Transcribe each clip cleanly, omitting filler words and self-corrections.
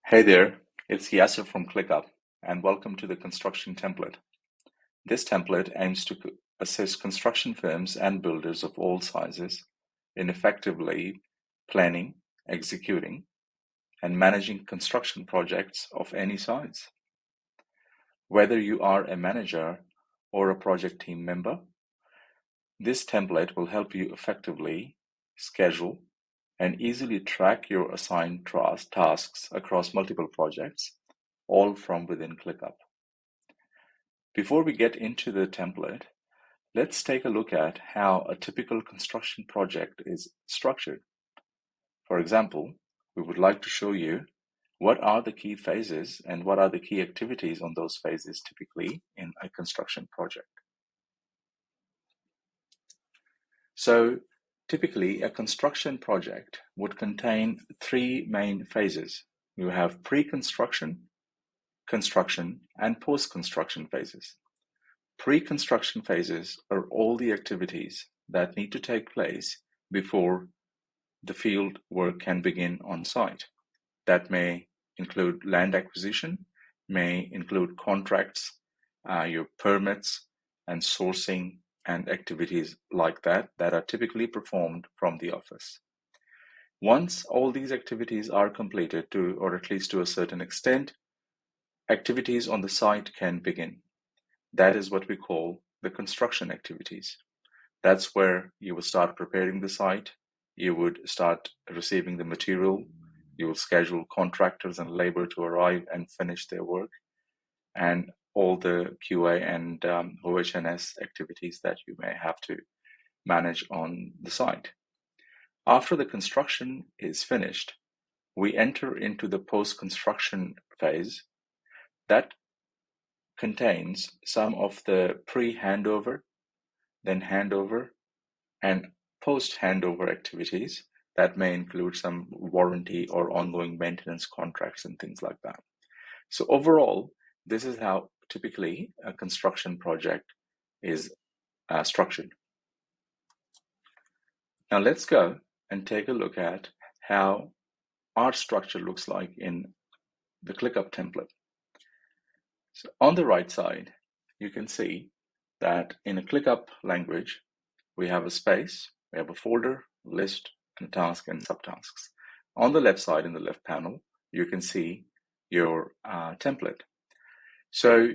Hey there, it's Yasser from ClickUp, and welcome to the construction template. This template aims to assist construction firms and builders of all sizes in effectively planning, executing, and managing construction projects of any size. Whether you are a manager or a project team member, this template will help you effectively schedule and easily track your assigned tasks across multiple projects, all from within ClickUp. Before we get into the template, let's take a look at how a typical construction project is structured. For example, we would like to show you what are the key phases and what are the key activities on those phases typically in a construction project. So typically a construction project would contain three main phases. You have pre-construction, construction, and post-construction phases. Pre-construction phases are all the activities that need to take place before the field work can begin on site. That may include land acquisition, may include contracts, your permits, and sourcing and activities like that are typically performed from the office. Once all these activities are completed to, or at least to a certain extent, activities on the site can begin. That is what we call the construction activities. That's where you will start preparing the site, you would start receiving the material, you will schedule contractors and labor to arrive and finish their work, and all the QA and OH&S activities that you may have to manage on the site. After the construction is finished, we enter into the post-construction phase that contains some of the pre-handover, then handover, and post-handover activities that may include some warranty or ongoing maintenance contracts and things like that. So overall, this is how typically a construction project is structured. Now let's go and take a look at how our structure looks like in the ClickUp template. So on the right side, you can see that in a ClickUp language, we have a space, we have a folder, list, and task and subtasks. On the left side, in the left panel, you can see your template. So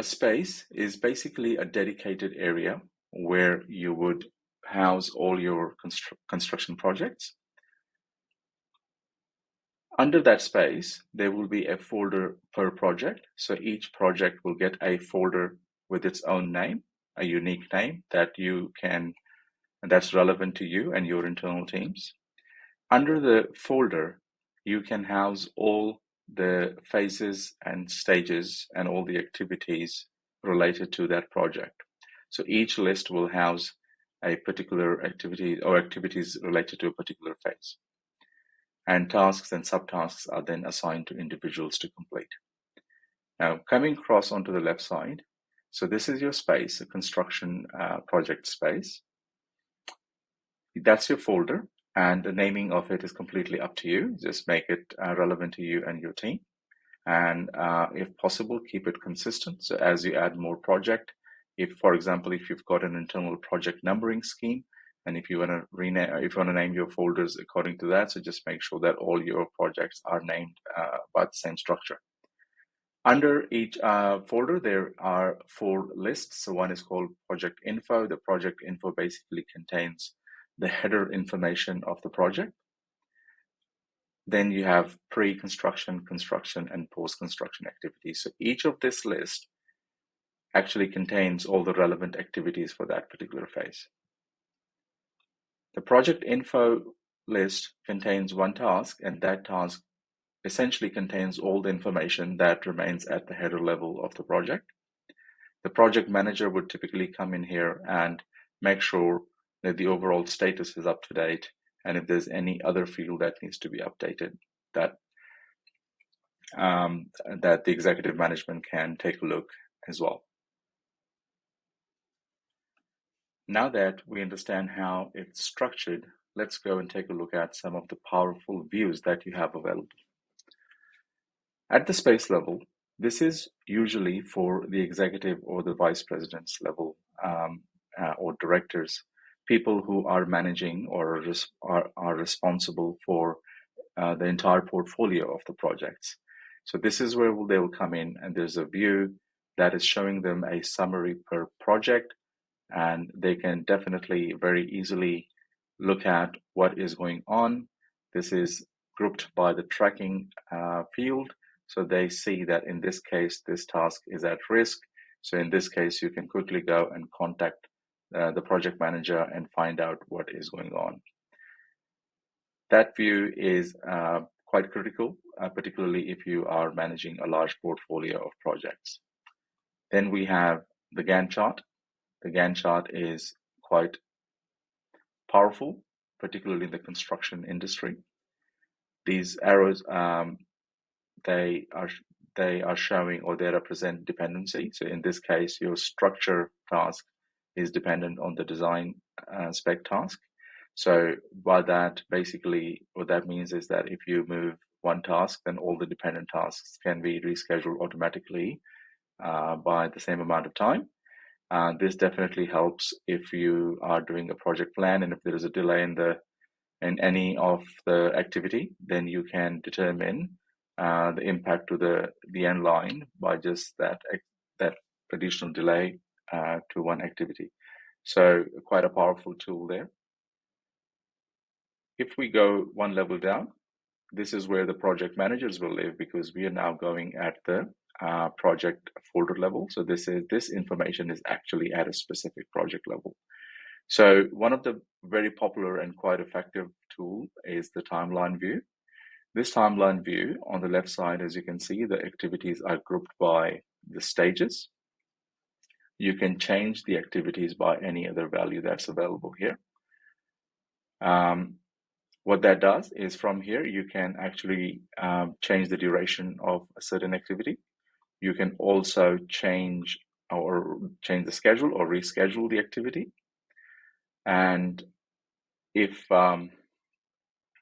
a space is basically a dedicated area where you would house all your construction projects. Under that space, there will be a folder per project. So each project will get a folder with its own name, a unique name that you can, that's relevant to you and your internal teams. Under the folder, you can house all the phases and stages and all the activities related to that project. So each list will house a particular activity or activities related to a particular phase. And tasks and subtasks are then assigned to individuals to complete. Now, coming across onto the left side, so this is your space, a construction project space. That's your folder, and the naming of it is completely up to you. Just make it relevant to you and your team. And if possible, keep it consistent. So as you add more project, if, for example, if you've got an internal project numbering scheme, and if you want to rename, if you want to name your folders according to that, so just make sure that all your projects are named by the same structure. Under each folder, there are 4 lists. So one is called project info. The project info basically contains the header information of the project. Then you have pre-construction, construction, and post-construction activities. So each of this list actually contains all the relevant activities for that particular phase. The project info list contains one task, and that task essentially contains all the information that remains at the header level of the project. The project manager would typically come in here and make sure that the overall status is up to date, and if there's any other field that needs to be updated, that the executive management can take a look as well. Now that we understand how it's structured, let's go and take a look at some of the powerful views that you have available. At the space level, this is usually for the executive or the vice president's level, or directors, people who are managing or are responsible for the entire portfolio of the projects. So this is where they will come in, and there's a view that is showing them a summary per project, and they can definitely very easily look at what is going on. This is grouped by the tracking field. So they see that in this case, this task is at risk. So in this case, you can quickly go and contact the project manager and find out what is going on. That view is quite critical, particularly if you are managing a large portfolio of projects. Then we have the Gantt chart. The Gantt chart is quite powerful, particularly in the construction industry. These arrows, they are showing, or they represent dependency. So in this case, your structure task is dependent on the design spec task. So by that, basically, what that means is that if you move one task, then all the dependent tasks can be rescheduled automatically by the same amount of time. This definitely helps if you are doing a project plan, and if there is a delay in any of the activity, then you can determine the impact to the end line by just that additional delay to one activity. So quite a powerful tool there. If we go one level down, this is where the project managers will live, because we are now going at the project folder level. So this information is actually at a specific project level. So one of the very popular and quite effective tool is the timeline view. This timeline view, on the left side, as you can see, the activities are grouped by the stages. You can change the activities by any other value that's available here. What that does is, from here, you can actually change the duration of a certain activity. You can also change the schedule or reschedule the activity. And if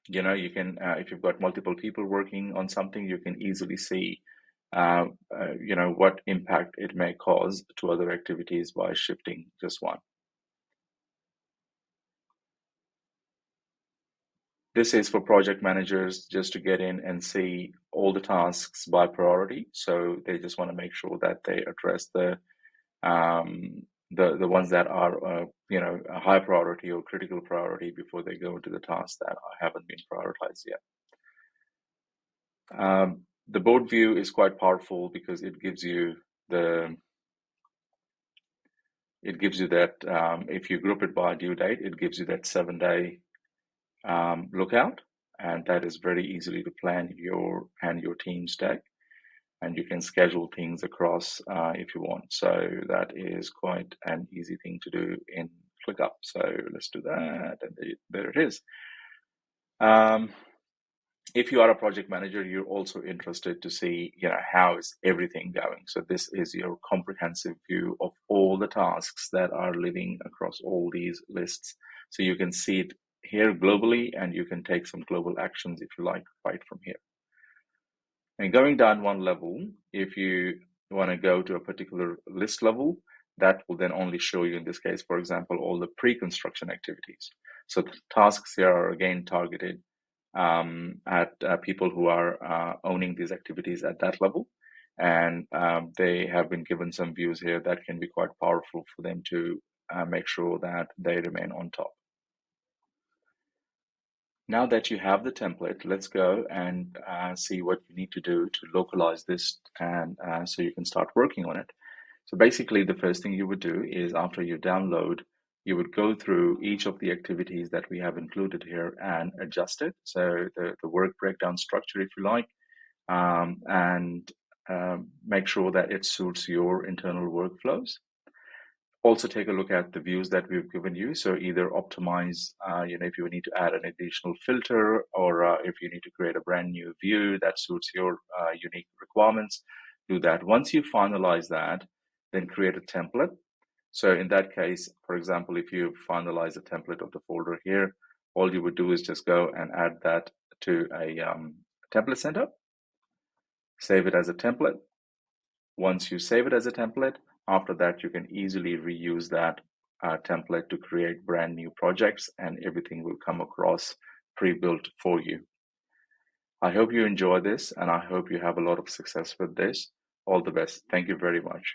you can, if you've got multiple people working on something, you can easily see what impact it may cause to other activities by shifting just one. This is for project managers just to get in and see all the tasks by priority. So they just want to make sure that they address the ones that are a high priority or critical priority before they go into the tasks that haven't been prioritized yet. The board view is quite powerful because it gives you that if you group it by due date, it gives you that 7-day lookout, and that is very easily to plan your team's day, and you can schedule things across if you want. So that is quite an easy thing to do in ClickUp. So let's do that, and there it is. If you are a project manager, you're also interested to see, how is everything going. So this is your comprehensive view of all the tasks that are living across all these lists. So you can see it here globally, and you can take some global actions if you like right from here. And going down one level, if you want to go to a particular list level, that will then only show you, in this case, for example, all the pre-construction activities. So the tasks here are again targeted at people who are owning these activities at that level. And they have been given some views here that can be quite powerful for them to make sure that they remain on top. Now that you have the template, let's go and see what you need to do to localize this, and so you can start working on it. So basically, the first thing you would do is, after you download, you would go through each of the activities that we have included here and adjust it. So the work breakdown structure, if you like, and make sure that it suits your internal workflows. Also take a look at the views that we've given you. So either optimize, if you need to add an additional filter, or if you need to create a brand new view that suits your unique requirements, do that. Once you finalize that, then create a template. So in that case, for example, if you finalize a template of the folder here, all you would do is just go and add that to a template center. Save it as a template. Once you save it as a template, after that, you can easily reuse that template to create brand new projects, and everything will come across pre-built for you. I hope you enjoy this, and I hope you have a lot of success with this. All the best. Thank you very much.